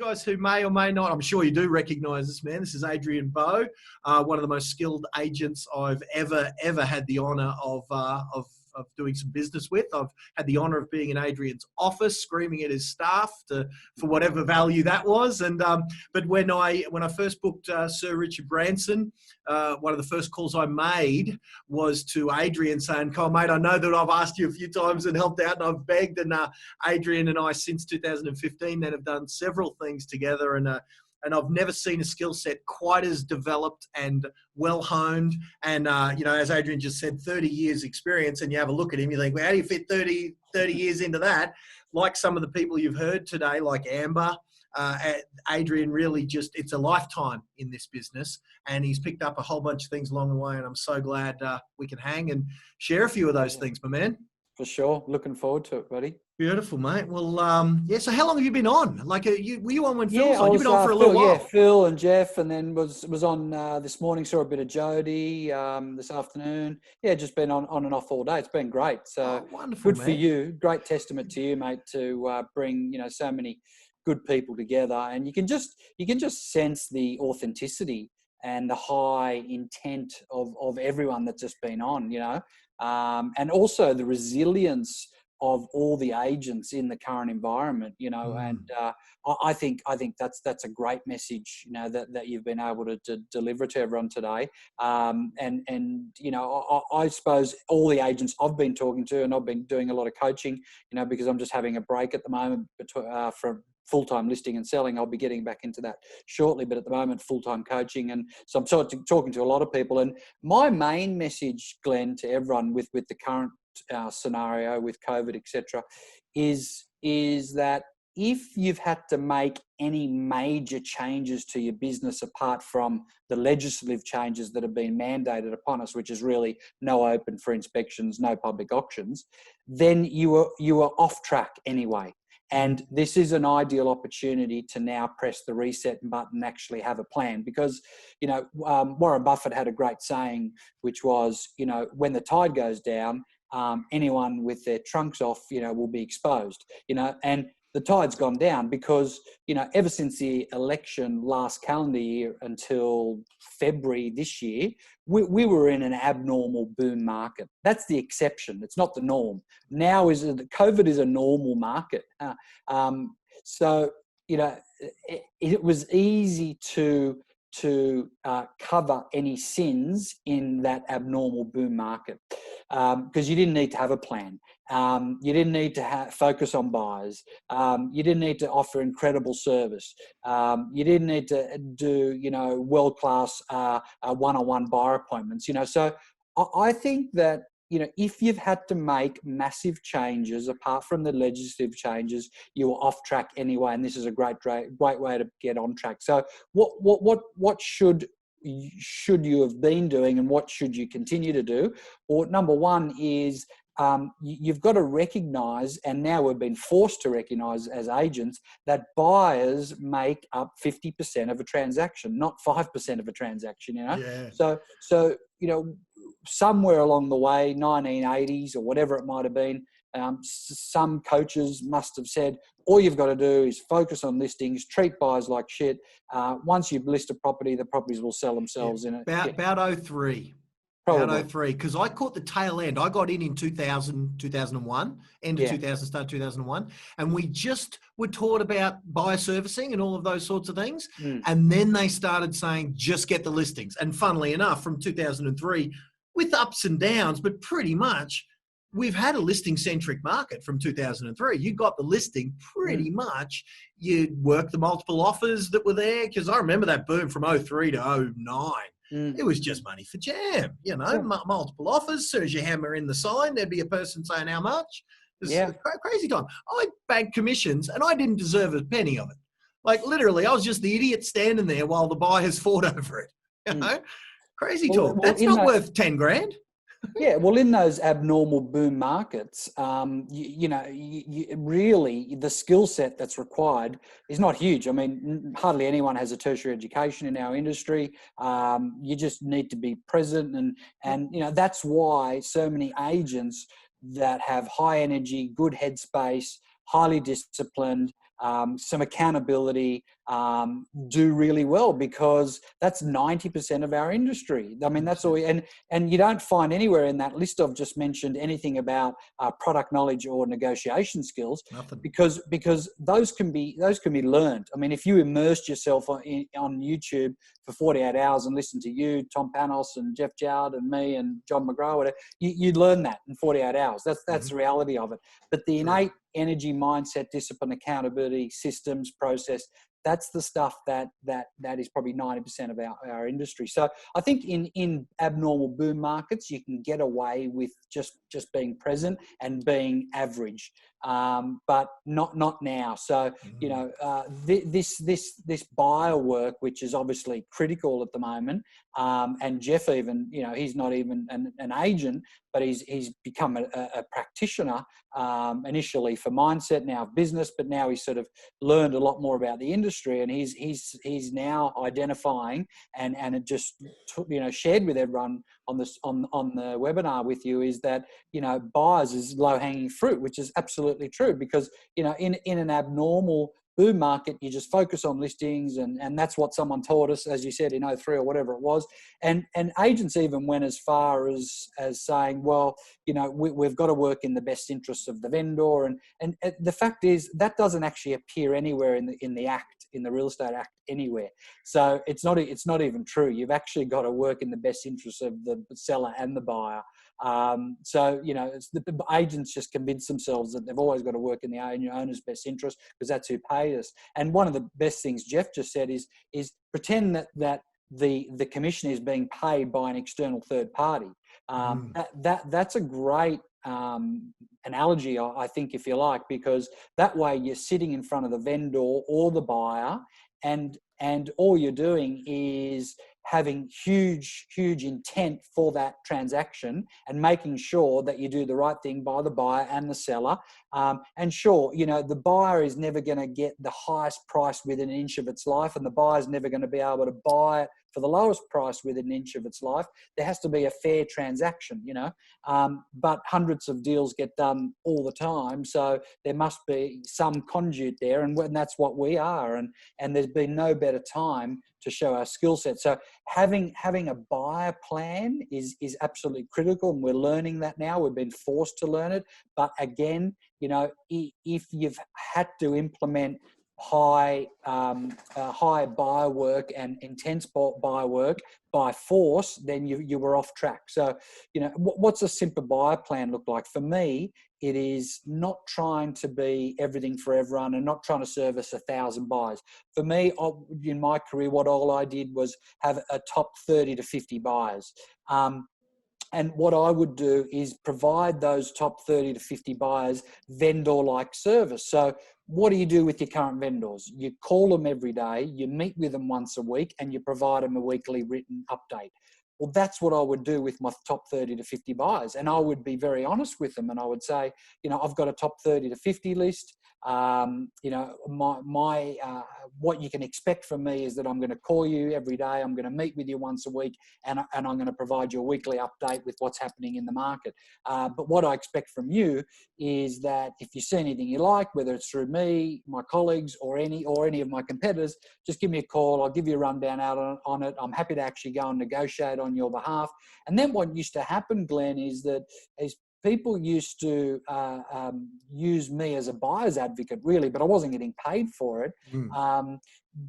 guys who may or may not, I'm sure you do recognize this man. This is Adrian Bo, one of the most skilled agents I've ever had the honor of doing some business with. I've had the honor of being in Adrian's office, screaming at his staff for whatever value that was. And but when I first booked Sir Richard Branson, one of the first calls I made was to Adrian saying, "Come on, mate, I know that I've asked you a few times and helped out and I've begged." And Adrian and I, since 2015, then have done several things together. And I've never seen a skill set quite as developed and well-honed. And, as Adrian just said, 30 years experience, and you have a look at him, you think, well, how do you fit 30 years into that? Like some of the people you've heard today, like Amber, Adrian really it's a lifetime in this business, and he's picked up a whole bunch of things along the way, and I'm so glad we can hang and share a few of those things, my man. For sure. Looking forward to it, buddy. Beautiful, mate. Well, so how long have you been on? Like, were you on when Phil was on? You've been on for a Phil, little while. Yeah, Phil and Jeff, and then was on this morning, saw a bit of Jody this afternoon. Yeah, just been on and off all day. It's been great. So wonderful, good man. for you. Great testament to you, mate, to bring, so many good people together. And you can just sense the authenticity and the high intent of everyone that's just been on, and also the resilience of all the agents in the current environment, and I think that's a great message, that you've been able to deliver to everyone today. I suppose all the agents I've been talking to, and I've been doing a lot of coaching, because I'm just having a break at the moment from full-time listing and selling. I'll be getting back into that shortly, but at the moment, full-time coaching. And so I'm talking to a lot of people. And my main message, Glenn, to everyone with the current scenario with COVID, etc., is that if you've had to make any major changes to your business apart from the legislative changes that have been mandated upon us, which is really no open for inspections, no public auctions, then you are off track anyway. And this is an ideal opportunity to now press the reset button and actually have a plan, because, Warren Buffett had a great saying, which was, when the tide goes down, anyone with their trunks off, will be exposed, and the tide's gone down because, ever since the election last calendar year until February this year, we were in an abnormal boom market. That's the exception. It's not the norm. Now COVID is a normal market. So, it was easy to cover any sins in that abnormal boom market, because you didn't need to have a plan. You didn't need to focus on buyers. You didn't need to offer incredible service. You didn't need to do, world-class one-on-one buyer appointments. So I think that, if you've had to make massive changes apart from the legislative changes, you were off track anyway, and this is a great way to get on track. So what should you have been doing, and what should you continue to do? Or number one is, you've got to recognise, and now we've been forced to recognise as agents, that buyers make up 50% of a transaction, not 5% of a transaction. Yeah. So somewhere along the way, 1980s or whatever it might have been, some coaches must have said, all you've got to do is focus on listings, treat buyers like shit. Once you list a property, the properties will sell themselves in it. About 03. About 03, because I caught the tail end. I got in 2000, 2001, end of 2000, start 2001. And we just were taught about buyer servicing and all of those sorts of things. And then they started saying, just get the listings. And funnily enough, from 2003, with ups and downs, but pretty much we've had a listing-centric market from 2003. You got the listing pretty much. You work the multiple offers that were there, because I remember that boom from 03 to 09. It was just money for jam, multiple offers. As soon as you hammer in the sign, there'd be a person saying how much. It was a crazy time. I banked commissions and I didn't deserve a penny of it. Like, literally, I was just the idiot standing there while the buyers fought over it. Crazy talk. That's not worth 10 grand. Yeah, well, in those abnormal boom markets, really the skill set that's required is not huge. I mean, hardly anyone has a tertiary education in our industry. You just need to be present, and that's why so many agents that have high energy, good headspace, highly disciplined, some accountability, do really well, because that's 90% of our industry. I mean, that's all. And you don't find anywhere in that list I've just mentioned anything about product knowledge or negotiation skills. Nothing. Because those can be learned. I mean, if you immersed yourself on YouTube for 48 hours and listened to you, Tom Panos and Jeff Jowd and me and John McGraw, whatever, you'd learn that in 48 hours. That's the reality of it. But the innate energy, mindset, discipline, accountability, systems, process, that's the stuff that is probably 90% of our industry. So I think in abnormal boom markets, you can get away with just being present and being average, but not now. So this buyer work, which is obviously critical at the moment, and Jeff, even he's not even an agent, but he's become a practitioner, initially for mindset, now business, but now he's sort of learned a lot more about the industry, and he's now identifying and it just shared with everyone on the webinar with you, is that buyers is low hanging fruit, which is absolutely true, because in an abnormal boom market, you just focus on listings, and that's what someone taught us, as you said, in 03 or whatever it was. And agents even went as far as saying, well, we've got to work in the best interests of the vendor. And the fact is that doesn't actually appear anywhere in the Real Estate Act anywhere. So it's not even true. You've actually got to work in the best interests of the seller and the buyer. It's the agents just convince themselves that they've always got to work in the owner's best interest, because that's who paid us. And one of the best things Jeff just said is pretend that the commission is being paid by an external third party. That's a great analogy, I think, if you like, because that way you're sitting in front of the vendor or the buyer, and all you're doing is having huge intent for that transaction and making sure that you do the right thing by the buyer and the seller. And sure, the buyer is never going to get the highest price within an inch of its life, and the buyer's never going to be able to buy it for the lowest price within an inch of its life. There has to be a fair transaction, but hundreds of deals get done all the time. So there must be some conduit there, and that's what we are. And there's been no better time to show our skill set. So having a buyer plan is absolutely critical, and we're learning that now. We've been forced to learn it. But again, if you've had to implement high buyer work and intense buyer work by force, then you were off track. So, what's a simple buyer plan look like? For me, it is not trying to be everything for everyone and not trying to service 1,000 buyers. For me, in my career, what all I did was have a top 30 to 50 buyers. And what I would do is provide those top 30 to 50 buyers vendor-like service. So what do you do with your current vendors? You call them every day, you meet with them once a week, and you provide them a weekly written update. Well, that's what I would do with my top 30 to 50 buyers. And I would be very honest with them. And I would say, I've got a top 30 to 50 list. What you can expect from me is that I'm going to call you every day. I'm going to meet with you once a week, and I'm going to provide you a weekly update with what's happening in the market. But what I expect from you is that if you see anything you like, whether it's through me, my colleagues, or any of my competitors, just give me a call. I'll give you a rundown out on it. I'm happy to actually go and negotiate on your behalf. And then what used to happen, Glenn, is people used to use me as a buyer's advocate, really, but I wasn't getting paid for it.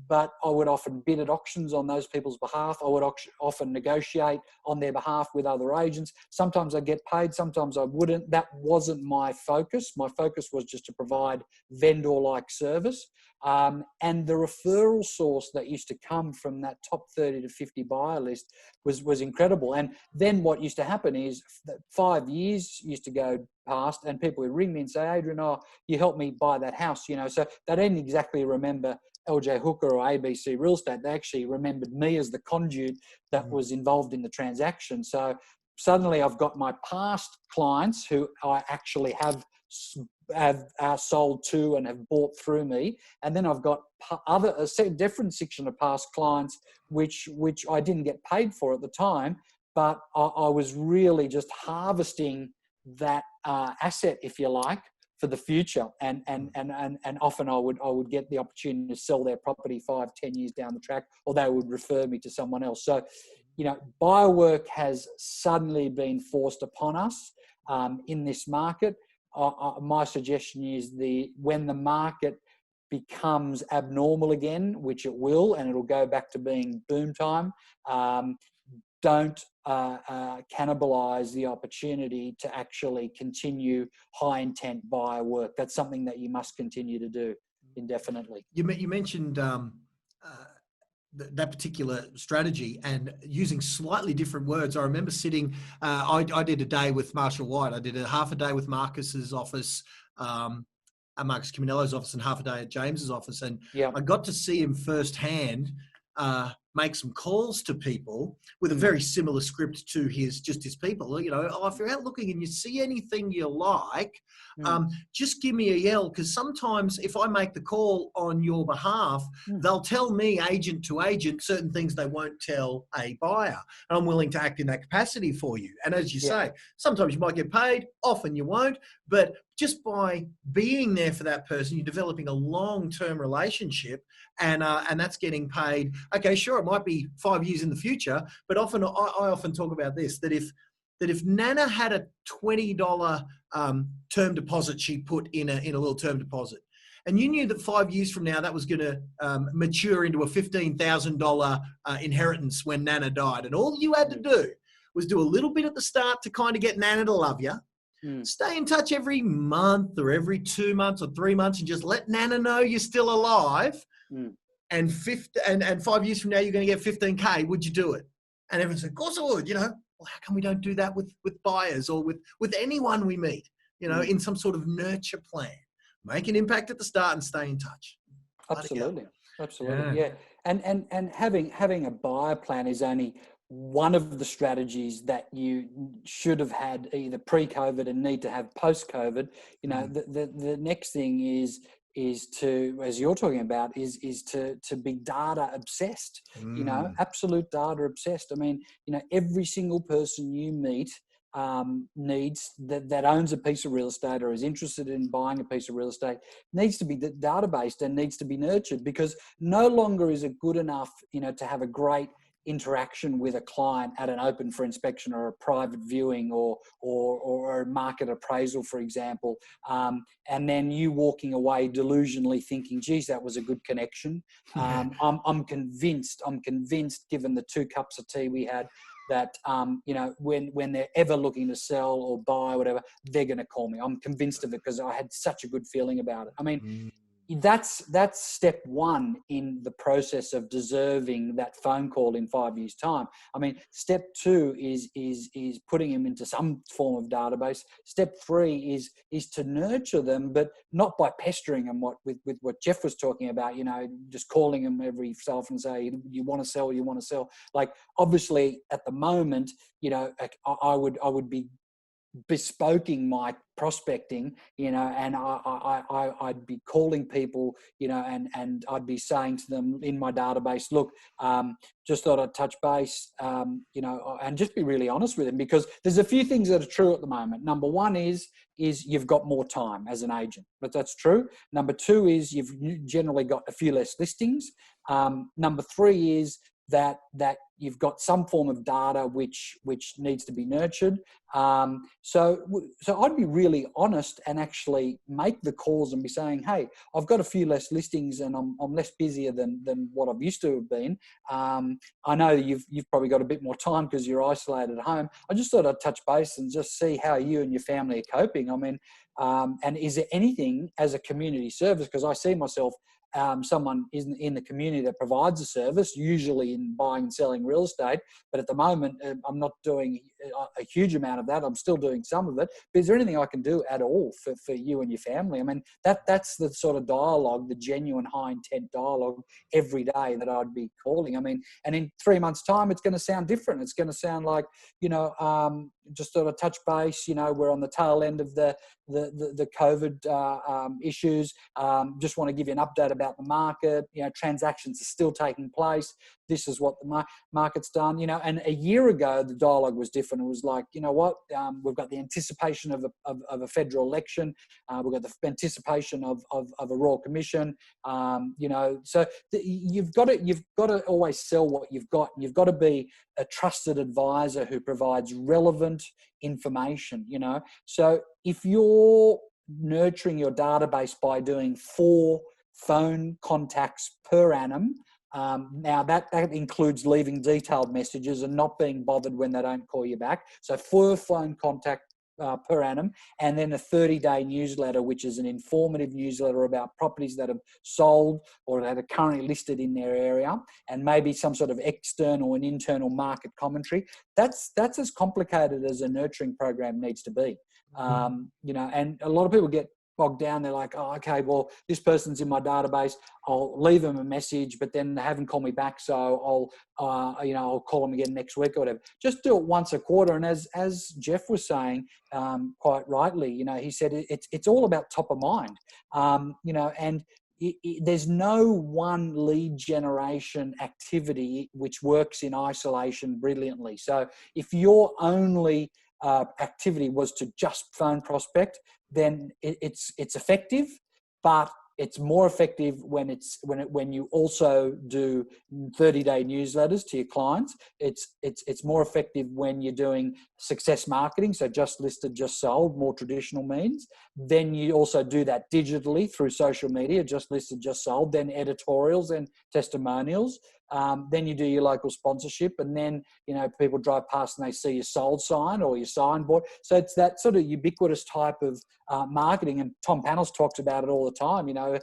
But I would often bid at auctions on those people's behalf. I would often negotiate on their behalf with other agents. Sometimes I'd get paid, sometimes I wouldn't. That wasn't my focus. My focus was just to provide vendor-like service. And the referral source that used to come from that top 30 to 50 buyer list was incredible. And then what used to happen is that 5 years used to go past and people would ring me and say, Adrian, you helped me buy that house, So they didn't exactly remember LJ Hooker or ABC Real Estate. They actually remembered me as the conduit that was involved in the transaction. So suddenly I've got my past clients who I actually have sold to and have bought through me, and then I've got a different section of past clients which I didn't get paid for at the time, but I was really just harvesting that asset, if you like, for the future. And often I would get the opportunity to sell their property 5-10 years down the track, or they would refer me to someone else. So, buyer work has suddenly been forced upon us in this market. My suggestion is when the market becomes abnormal again, which it will, and it'll go back to being boom time, don't cannibalize the opportunity to actually continue high intent buyer work. That's something that you must continue to do indefinitely. You mentioned that particular strategy and using slightly different words. I remember sitting, I did a day with Marshall White. I did half a day with Marcus's office, Marcus Caminello's office, and half a day at James's office. And I got to see him firsthand make some calls to people with a very similar script to his people. If you're out looking and you see anything you like, just give me a yell, because sometimes if I make the call on your behalf, they'll tell me agent to agent certain things they won't tell a buyer, and I'm willing to act in that capacity for you. And as you say, sometimes you might get paid, often you won't, but just by being there for that person, you're developing a long-term relationship, and that's getting paid. Okay, sure, it might be 5 years in the future, but often I often talk about this, that if Nana had a $20 term deposit she put in a little term deposit, and you knew that 5 years from now that was going to mature into a $15,000 inheritance when Nana died, and all you had to do was do a little bit at the start to kind of get Nana to love you, stay in touch every month or every 2 months or 3 months, and just let Nana know you're still alive, and 5 years from now you're going to get 15K, would you do it? And everyone said, of course I would. Well, how come we don't do that with buyers or with anyone we meet, in some sort of nurture plan? Make an impact at the start and stay in touch. Absolutely. Yeah. And having a buyer plan is only one of the strategies that you should have had either pre-COVID and need to have post-COVID. The next thing is to, as you're talking about, is to be data obsessed, absolute data obsessed. I mean, every single person you meet needs that owns a piece of real estate or is interested in buying a piece of real estate needs to be databased and needs to be nurtured, because no longer is it good enough, to have a great interaction with a client at an open for inspection or a private viewing or a market appraisal, for example, and then you walking away delusionally thinking, geez, that was a good connection. I'm convinced, given the 2 cups of tea we had, that when they're ever looking to sell or buy or whatever, they're going to call me. I'm convinced of it because I had such a good feeling about it. I mean, that's step one in the process of deserving that phone call in 5 years' time. I mean, step 2 is putting them into some form of database. Step 3 is to nurture them, but not by pestering them. With what Jeff was talking about, just calling them every so often and say, you want to sell. Like, obviously at the moment, I would be bespoking my prospecting, and I'd be calling people, and I'd be saying to them in my database, look, just thought I'd touch base, and just be really honest with them, because there's a few things that are true at the moment. Number 1 is you've got more time as an agent, but that's true. Number 2 is you've generally got a few less listings. Number 3 is that you've got some form of data which needs to be nurtured. So I'd be really honest and actually make the calls and be saying, hey, I've got a few less listings and I'm less busier than what I've used to have been. I know you've probably got a bit more time because you're isolated at home. I just thought I'd touch base and just see how you and your family are coping. I mean, and is there anything as a community service, because I see myself someone in the community that provides a service, usually in buying and selling real estate. But at the moment, I'm not doing a huge amount of that. I'm still doing some of it. But is there anything I can do at all for you and your family? I mean, that's the sort of dialogue, the genuine high intent dialogue every day that I'd be calling. I mean, and in 3 months' time, it's going to sound different. It's going to sound like, just sort of touch base. We're on the tail end of the COVID issues. Just want to give you an update about the market. Transactions are still taking place. This is what the market's done. And a year ago, the dialogue was different. and it was like, you know what, we've got the anticipation of a federal election, we've got the anticipation of a Royal Commission, you know, so you've got to always sell what you've got. You've got to be a trusted advisor who provides relevant information, you know. So if you're nurturing your database by doing 4 phone contacts per annum, now that includes leaving detailed messages and not being bothered when they don't call you back. So 4 phone contact per annum, and then a 30-day newsletter, which is an informative newsletter about properties that have sold or that are currently listed in their area, and maybe some sort of external and internal market commentary. That's as complicated as a nurturing program needs to be. You know, and a lot of people get bogged down. They're like, oh, okay, well, this person's in my database. I'll leave them a message, but then they haven't called me back, so you know, I'll call them again next week or whatever. Just do it once a quarter. And as Jeff was saying, quite rightly, you know, he said it's all about top of mind. You know, and there's no one lead generation activity which works in isolation brilliantly. So if your only activity was to just phone prospect, then it's effective, but it's more effective when you also do 30-day newsletters to your clients. It's more effective when you're doing success marketing, so just listed, just sold, more traditional means. Then you also do that digitally through social media, just listed, just sold, then editorials and testimonials. Then you do your local sponsorship, and then, you know, people drive past and they see your sold sign or your signboard. So it's that sort of ubiquitous type of marketing, and Tom Panels talks about it all the time. You know,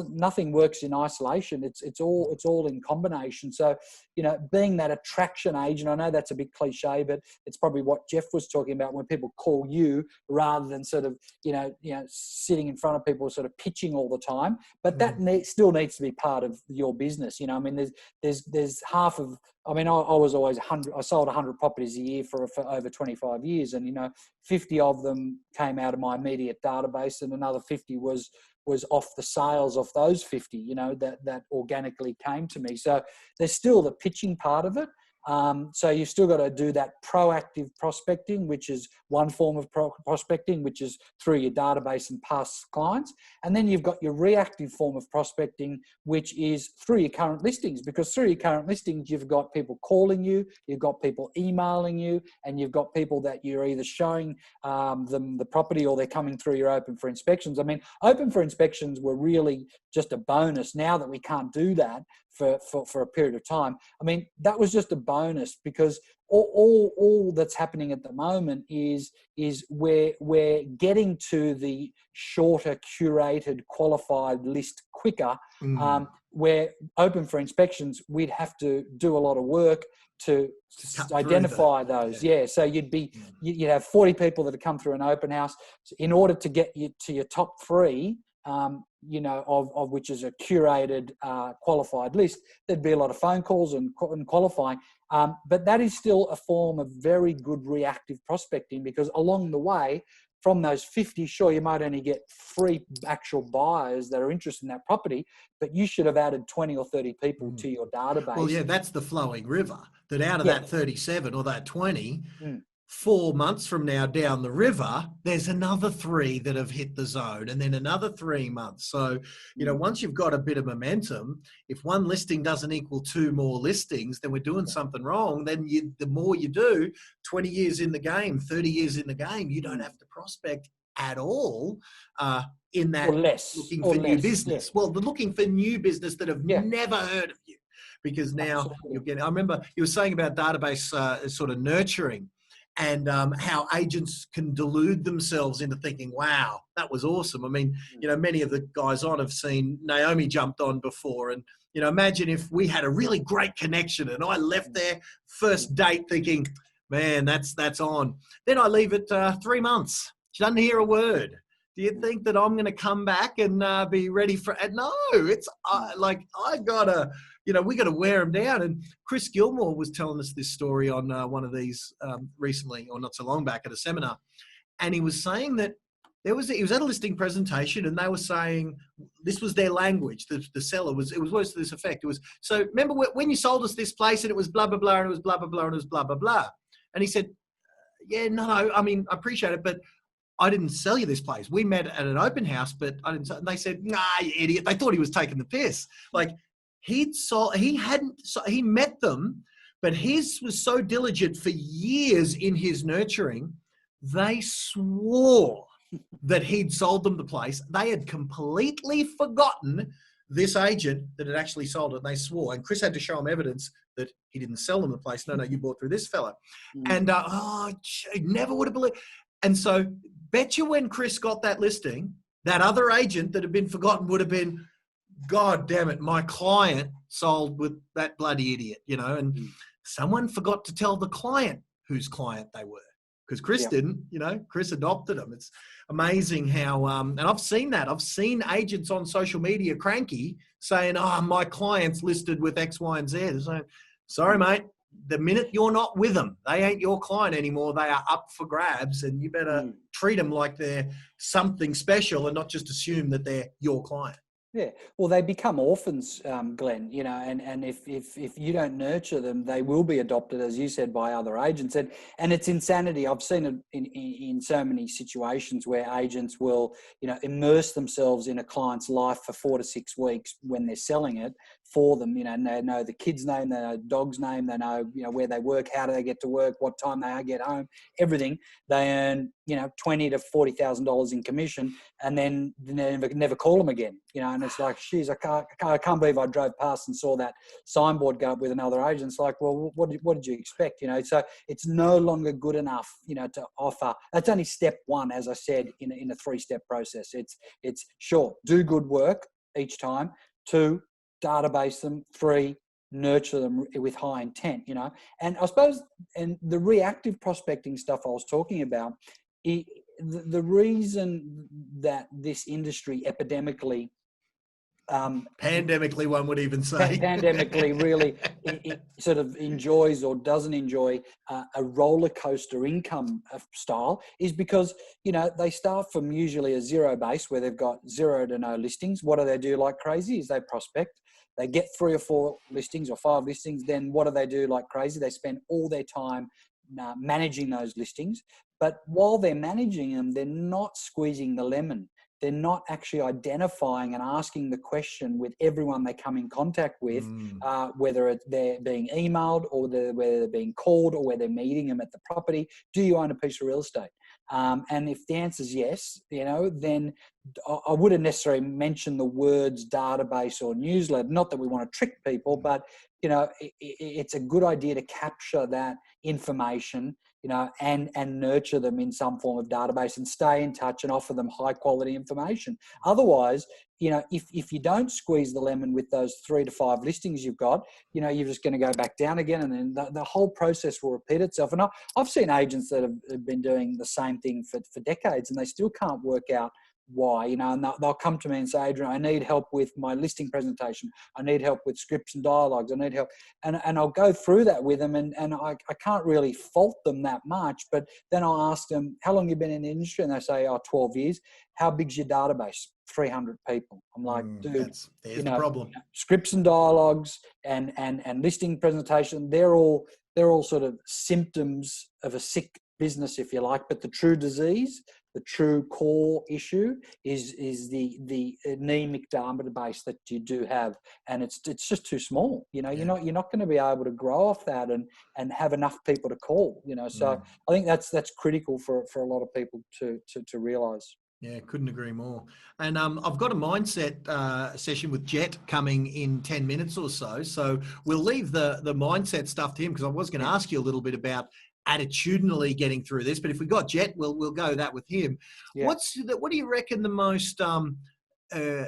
nothing works in isolation. It's all in combination. So, you know, being that attraction agent, I know that's a bit cliche, but it's probably what Jeff was talking about when people call you rather than sort of, you know, sitting in front of people sort of pitching all the time. But that still needs to be part of your business. You know, I mean, there's half of, I mean, I was always I sold 100 properties a year for over 25 years. And, you know, 50 of them came out of my immediate database, and another 50 was off the sales of those 50, you know, that organically came to me. So there's still the pitching part of it. So you've still got to do that proactive prospecting, which is one form of prospecting, which is through your database and past clients. And then you've got your reactive form of prospecting, which is through your current listings, because through your current listings, you've got people calling you, you've got people emailing you, and you've got people that you're either showing them the property or they're coming through your open for inspections. I mean, open for inspections were really just a bonus now that we can't do that for a period of time. I mean, that was just a bonus, because all that's happening at the moment is we're getting to the shorter, curated, qualified list quicker. Where open for inspections, we'd have to do a lot of work to identify those. Yeah. So you'd have 40 people that have come through an open house. So in order to get you to your top 3, you know, of which is a curated, qualified list, there'd be a lot of phone calls and qualifying. But that is still a form of very good reactive prospecting, because along the way, from those 50, sure, you might only get 3 actual buyers that are interested in that property, but you should have added 20 or 30 people to your database. Well, yeah, that's the flowing river, that out of that 37 or that 20, 4 months from now down the river, there's another 3 that have hit the zone, and then another 3 months. So, you know, once you've got a bit of momentum, if one listing doesn't equal 2 more listings, then we're doing something wrong. Then the more you do, 20 years in the game, 30 years in the game, you don't have to prospect at all in that looking for new business. Well, they're looking for new business that have never heard of you, because now you're getting, I remember you were saying about database sort of nurturing, and how agents can delude themselves into thinking, wow, that was awesome. I mean, you know, many of the guys on have seen Naomi jumped on before. And, you know, imagine if we had a really great connection and I left there first date thinking, man, that's on. Then I leave it 3 months. She doesn't hear a word. Do you think that I'm going to come back and be ready for it? No, it's like I got to, you know, we got to wear them down. And Chris Gilmore was telling us this story on one of these recently, or not so long back, at a seminar. And he was saying that he was at a listing presentation, and they were saying this was their language. The seller was, it was words to this effect. It was, so remember when you sold us this place and it was blah, blah, blah, and it was blah, blah, blah, and it was blah, blah, blah. And he said, yeah, no, I mean, I appreciate it, but I didn't sell you this place. We met at an open house, but I didn't. And they said, nah, you idiot. They thought he was taking the piss. Like he met them, but his was so diligent for years in his nurturing. They swore that he'd sold them the place. They had completely forgotten this agent that had actually sold it. And they swore. And Chris had to show him evidence that he didn't sell them the place. No, you bought through this fella. And never would have believed. And so, bet you when Chris got that listing, that other agent that had been forgotten would have been, God damn it, my client sold with that bloody idiot, and someone forgot to tell the client whose client they were, because Chris didn't, Chris adopted them. It's amazing how, and I've seen that. I've seen agents on social media cranky saying, my client's listed with X, Y, and Z. So, sorry, mate. The minute you're not with them, they ain't your client anymore. They are up for grabs, and you better treat them like they're something special and not just assume that they're your client. Yeah, well, they become orphans, Glenn. And if you don't nurture them, they will be adopted, as you said, by other agents. And it's insanity. I've seen it in so many situations where agents will, immerse themselves in a client's life for 4 to 6 weeks when they're selling it for them. And they know the kid's name, they know the dog's name, they know where they work, how do they get to work, what time they get home, everything. They earn $20,000 to $40,000 in commission, and then never call them again. And it's like, geez, I can't believe I drove past and saw that signboard go up with another agent. It's like, well, what did you expect? So it's no longer good enough, to offer. That's only step one, as I said, in a 3-step process. It's sure, do good work each time. 2, database them. 3, nurture them with high intent. And I suppose, and the reactive prospecting stuff I was talking about, the reason that this industry epidemically, pandemically, one would even say, pandemically really it sort of enjoys or doesn't enjoy a roller coaster income style is because, they start from usually a zero base where they've got 0 to no listings. What do they do like crazy is they prospect. They get 3 or 4 listings or 5 listings. Then what do they do like crazy? They spend all their time managing those listings. But while they're managing them, they're not squeezing the lemon. They're not actually identifying and asking the question with everyone they come in contact with, whether they're being emailed or whether they're being called or whether they're meeting them at the property. Do you own a piece of real estate? And if the answer is yes, then I wouldn't necessarily mention the words database or newsletter. Not that we want to trick people, but it's a good idea to capture that information, and nurture them in some form of database and stay in touch and offer them high quality information. Otherwise, if you don't squeeze the lemon with those 3 to 5 listings you've got, you're just going to go back down again, and then the whole process will repeat itself. And I've seen agents that have been doing the same thing for decades, and they still can't work out why, and they'll come to me and say, Adrian, I need help with my listing presentation. I need help with scripts and dialogues. I need help. And I'll go through that with them, and I can't really fault them that much. But then I'll ask them, how long have you been in the industry? And they say, 12 years. How big's your database? 300 people. I'm like, dude, there's the problem. Scripts and dialogues and listing presentation, they're all sort of symptoms of a sick business, if you like. But the true disease, the true core issue is the anemic database that you do have, and it's just too small. You're not going to be able to grow off that and have enough people to call. So I think that's critical for a lot of people to realise. Yeah, couldn't agree more. And I've got a mindset session with Jet coming in 10 minutes or so. So we'll leave the mindset stuff to him, because I was going to ask you a little bit about attitudinally getting through this. But if we got Jet, we'll go that with him. Yeah. What do you reckon the most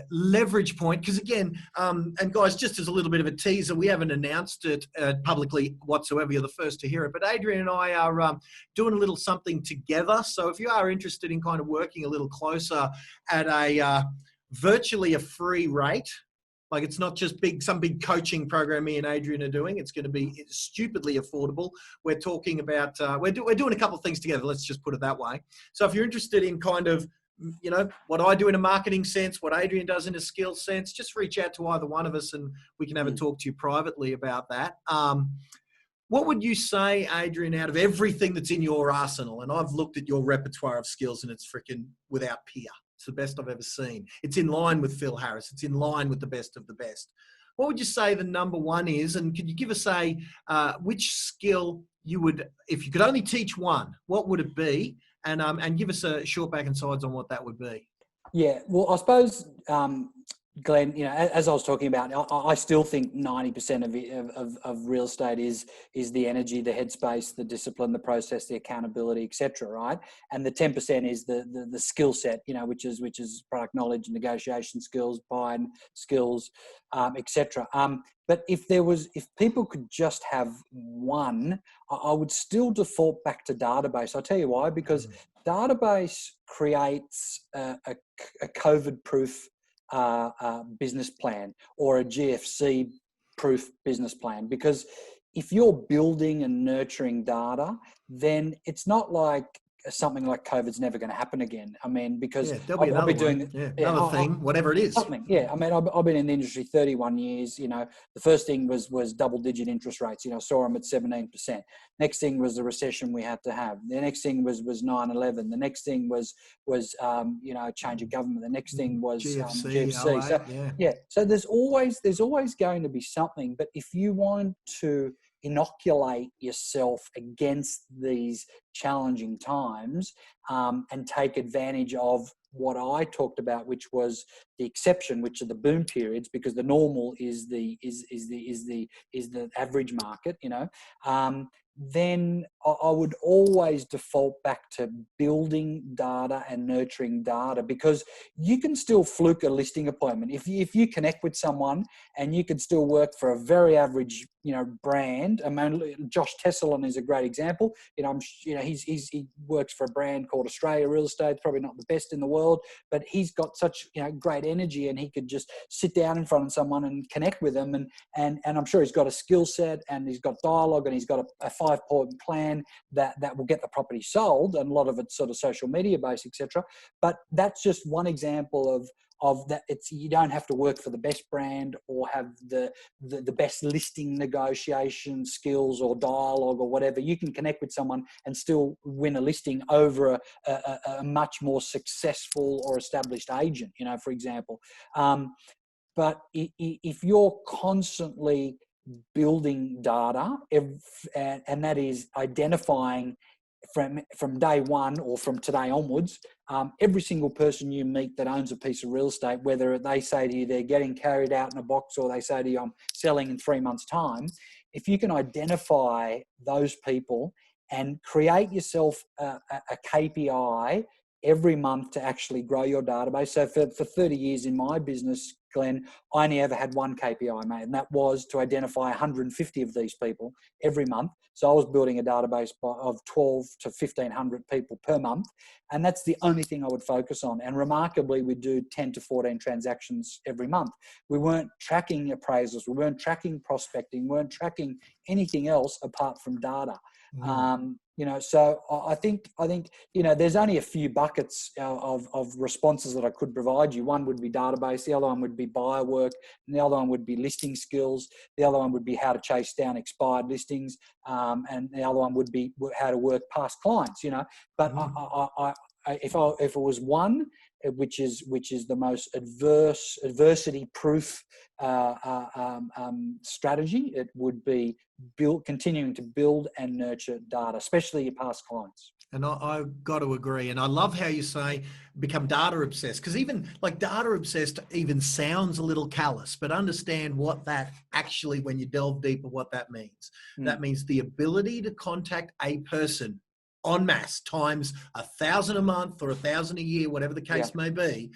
leverage point? Because again, and guys, just as a little bit of a teaser, we haven't announced it publicly whatsoever. You're the first to hear it. But Adrian and I are doing a little something together. So if you are interested in kind of working a little closer at a virtually a free rate, like it's not just some big coaching program me and Adrian are doing. It's going to be stupidly affordable. We're talking about, we're doing a couple of things together. Let's just put it that way. So if you're interested in kind of, what I do in a marketing sense, what Adrian does in a skill sense, just reach out to either one of us and we can have a talk to you privately about that. What would you say, Adrian, out of everything that's in your arsenal? And I've looked at your repertoire of skills and it's freaking without peer. It's the best I've ever seen. It's in line with Phil Harris. It's in line with the best of the best. What would you say the number one is? And could you give us which skill you would, if you could only teach one, what would it be? And give us a short back and sides on what that would be. Yeah, well, I suppose, Glenn, as I was talking about, I still think 90% of real estate is the energy, the headspace, the discipline, the process, the accountability, etc. Right, and the 10% is the skill set, which is product knowledge, negotiation skills, buying skills, etc. But if people could just have one, I would still default back to database. I'll tell you why, because database creates a COVID-proof business plan or a GFC-proof business plan. Because if you're building and nurturing data, then it's not like something like COVID's never going to happen again. I mean, because I'll be doing another thing, whatever it is. Something, yeah. I mean, I've been in the industry 31 years. The first thing was double-digit interest rates. Saw them at 17%. Next thing was the recession we had to have. The next thing was 9/11. The next thing was change of government. The next thing was GFC. So there's always going to be something. But if you want to inoculate yourself against these challenging times and take advantage of what I talked about, which was the exception, which are the boom periods, because the normal is the average market, then I would always default back to building data and nurturing data, because you can still fluke a listing appointment. If you connect with someone and you can still work for a very average, brand. I mean, Josh Tesselon is a great example. He works for a brand called Australia Real Estate, probably not the best in the world, but he's got such, great energy, and he could just sit down in front of someone and connect with them. And I'm sure he's got a skill set, and he's got dialogue, and he's got a 5-point plan that will get the property sold, and a lot of it's sort of social media based, etc. But that's just one example of that. You don't have to work for the best brand or have the best listing negotiation skills or dialogue or whatever. You can connect with someone and still win a listing over a much more successful or established agent, for example. But if you're constantly building data, and that is identifying from day one or from today onwards, every single person you meet that owns a piece of real estate, whether they say to you they're getting carried out in a box or they say to you I'm selling in 3 months' time, if you can identify those people and create yourself a KPI every month to actually grow your database. So for 30 years in my business, Glenn, I only ever had one KPI, mate, and that was to identify 150 of these people every month. So I was building a database of 12 to 1,500 people per month, and that's the only thing I would focus on. And remarkably, we do 10 to 14 transactions every month. We weren't tracking appraisals, we weren't tracking prospecting, we weren't tracking anything else apart from data. So I think there's only a few buckets of responses that I could provide you. One would be database, the other one would be buyer work, and the other one would be listing skills. The other one would be how to chase down expired listings, and the other one would be how to work past clients. But if it was one, which is the most adversity-proof strategy, it would be continuing to build and nurture data, especially your past clients. And I've got to agree. And I love how you say become data obsessed, because even like data obsessed even sounds a little callous, but understand what that actually, when you delve deeper, what that means. That means the ability to contact a person en masse times 1,000 a month or 1,000 a year, whatever the case may be,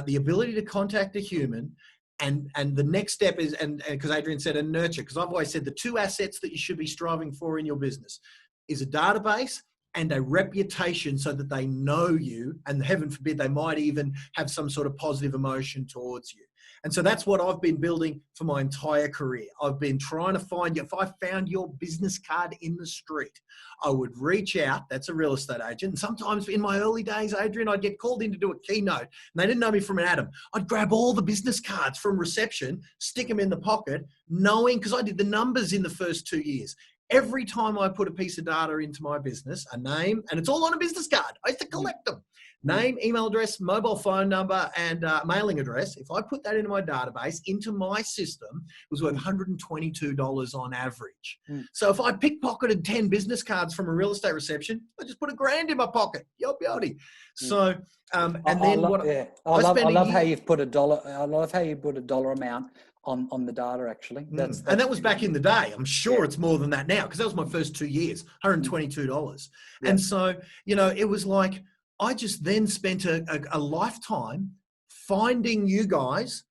the ability to contact a human. And the next step is, and because Adrian said, and nurture, because I've always said the two assets that you should be striving for in your business is a database and a reputation, so that they know you, and heaven forbid, they might even have some sort of positive emotion towards you. And so that's what I've been building for my entire career. I've been trying to find you. If I found your business card in the street, I would reach out. That's a real estate agent. And sometimes in my early days, Adrian, I'd get called in to do a keynote, and they didn't know me from an atom. I'd grab all the business cards from reception, stick them in the pocket, knowing, because I did the numbers in the first 2 years. every time I put a piece of data into my business, a name, and it's all on a business card. I used to collect them. Name, email address, mobile phone number, and mailing address. If I put that into my database, into my system, it was worth $122 on average. So if I pickpocketed 10 business cards from a real estate reception, I just put $1,000 in my pocket. Yobby. So, I love how you've put a dollar. I love how you put a dollar amount on the data, actually. And that was back in the day. I'm sure it's more than that now, because that was my first 2 years, $122. And so, it was like, I just then spent a lifetime finding you guys,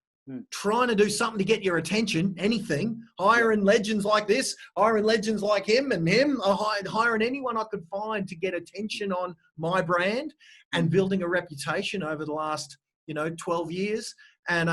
trying to do something to get your attention, anything, hiring legends like this, hiring legends like him, hiring anyone I could find to get attention on my brand, and building a reputation over the last, 12 years. And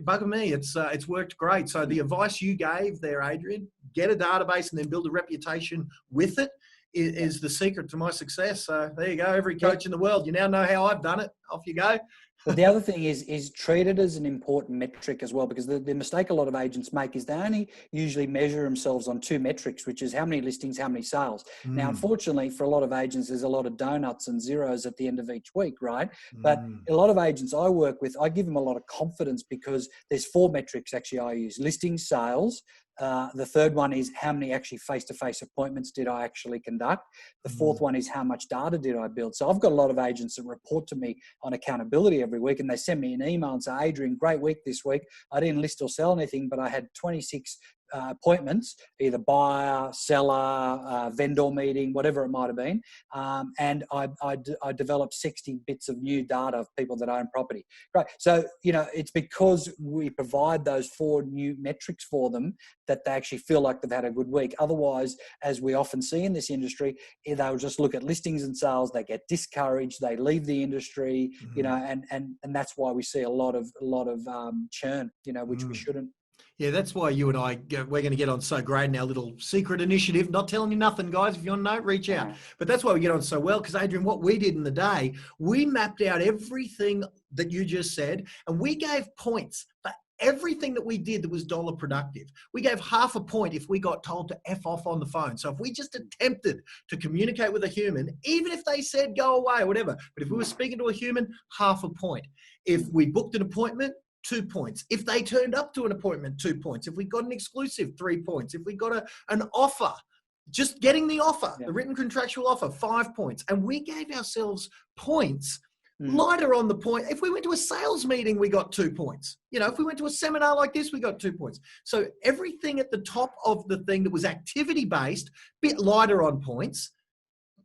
bugger me, it's worked great. So the advice you gave there, Adrian, get a database and then build a reputation with it, is the secret to my success. So there you go. Every coach in the world, you now know how I've done it. Off you go. But the other thing is treat it as an important metric as well, because the mistake a lot of agents make is they only usually measure themselves on 2 metrics, which is how many listings, how many sales. Now, unfortunately, for a lot of agents, there's a lot of donuts and zeros at the end of each week, right? But a lot of agents I work with, I give them a lot of confidence, because there's 4 metrics actually I use: listings, sales. The third one is how many actually face-to-face appointments did I actually conduct. The fourth one is how much data did I build. So I've got a lot of agents that report to me on accountability every week, and they send me an email and say, Adrian, great week this week. I didn't list or sell anything, but I had 26 appointments, either buyer, seller, vendor meeting, whatever it might have been. And I developed 60 bits of new data of people that own property. Right. So, it's because we provide those 4 new metrics for them that they actually feel like they've had a good week. Otherwise, as we often see in this industry, they'll just look at listings and sales, they get discouraged, they leave the industry, and that's why we see a lot of churn, which we shouldn't. Yeah, that's why you and I, we're going to get on so great in our little secret initiative. Not telling you nothing, guys. If you want to know, reach out. But that's why we get on so well, because, Adrian, what we did in the day, we mapped out everything that you just said, and we gave points for everything that we did that was dollar productive. We gave half a point if we got told to F off on the phone. So if we just attempted to communicate with a human, even if they said go away or whatever, but if we were speaking to a human, half a point. If we booked an appointment, 2 points. If they turned up to an appointment, 2 points. If we got an exclusive, 3 points. If we got an offer, just getting the offer, the written contractual offer, 5 points. And we gave ourselves points lighter on the point. If we went to a sales meeting, we got 2 points. If we went to a seminar like this, we got 2 points. So everything at the top of the thing that was activity-based, bit lighter on points.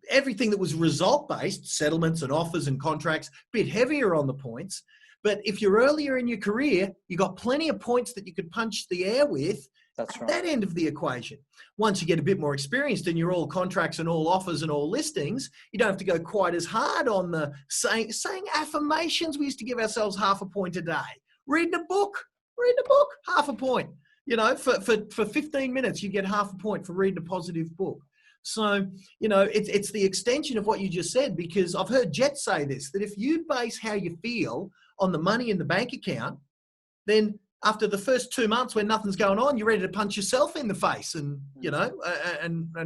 Everything that was result-based, settlements and offers and contracts, bit heavier on the points. But if you're earlier in your career, you got plenty of points that you could punch the air with. That's right. That end of the equation. Once you get a bit more experienced and you're all contracts and all offers and all listings, you don't have to go quite as hard on the saying affirmations. We used to give ourselves half a point a day. Reading a book, half a point. For 15 minutes, you get half a point for reading a positive book. So, it's the extension of what you just said, because I've heard Jet say this, that if you base how you feel on the money in the bank account, then after the first 2 months when nothing's going on, you're ready to punch yourself in the face and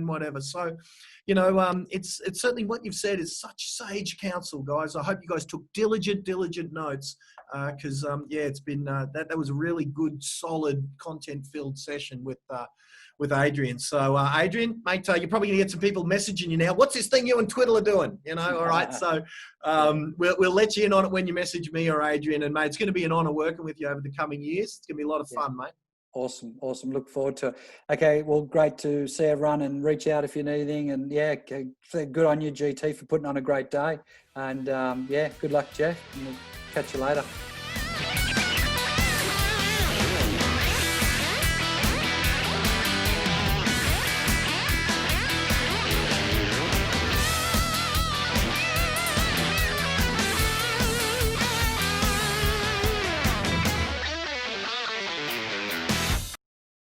whatever. So, it's certainly what you've said is such sage counsel, guys. I hope you guys took diligent notes, because it's been, that was a really good, solid, content-filled session with Adrian. So, Adrian, mate, you're probably going to get some people messaging you now. What's this thing you and Twiddle are doing? All right. So we'll let you in on it when you message me or Adrian. And, mate, it's going to be an honour working with you over the coming years. It's going to be a lot of fun, mate. Awesome. Look forward to it. Okay, well, great to see everyone, and reach out if you need anything. And, good on you, GT, for putting on a great day. And, good luck, Jeff. And we'll catch you later.